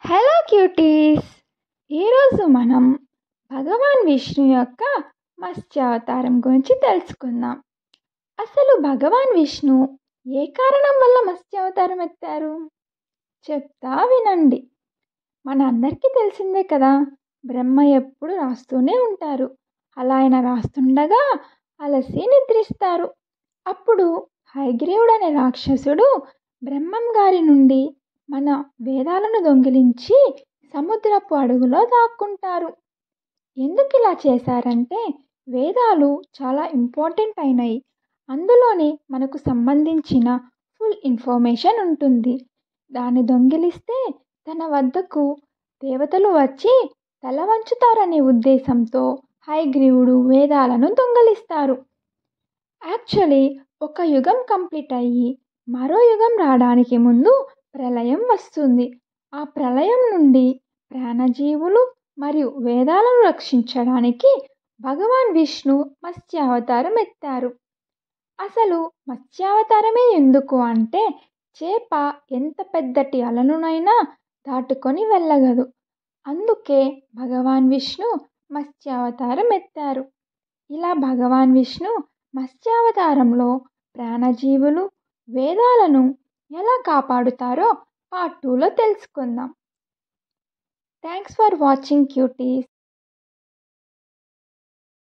Hello cuties! ఈరోజు మనం భగవాన్ విష్ణు యొక్క మత్స్యావతారం గురించి తెలుసుకుందాం. అసలు భగవాన్ విష్ణు ఏ కారణం వల్ల మత్స్యావతారం ఎత్తారు చెప్తా వినండి. మన అందరికీ తెలిసిందే కదా, బ్రహ్మ ఎప్పుడు రాస్తూనే ఉంటారు. అలా ఆయన రాస్తుండగా అలసి నిద్రిస్తారు. అప్పుడు హయగ్రీవుడు అనే రాక్షసుడు బ్రహ్మం గారి నుండి మన వేదాలను దొంగిలించి సముద్రపు అడుగులో దాక్కుంటారు. ఎందుకు ఇలా చేశారంటే, వేదాలు చాలా ఇంపార్టెంట్ అయినాయి. అందులోని మనకు సంబంధించిన ఫుల్ ఇన్ఫర్మేషన్ ఉంటుంది. దాన్ని దొంగిలిస్తే తన వద్దకు దేవతలు వచ్చి తల వంచుతారనే ఉద్దేశంతో హయగ్రీవుడు వేదాలను దొంగిలిస్తారు. యాక్చువల్లీ ఒక యుగం కంప్లీట్ అయ్యి మరో యుగం రావడానికి ముందు ప్రళయం వస్తుంది. ఆ ప్రళయం నుండి ప్రాణజీవులు మరియు వేదాలను రక్షించడానికి భగవాన్ విష్ణు మత్స్యావతారం ఎత్తారు. అసలు మత్స్యావతారమే ఎందుకు అంటే, చేప ఎంత పెద్దటి అలనునైనా దాటుకొని వెళ్ళగలదు. అందుకే భగవాన్ విష్ణు మత్స్యావతారం ఎత్తారు. ఇలా భగవాన్ విష్ణు మత్స్యావతారంలో ప్రాణజీవులు వేదాలను ఎలా కాపాడుతారో పార్ట్ 2లో తెలుసుకుందాం. Thanks for watching cuties.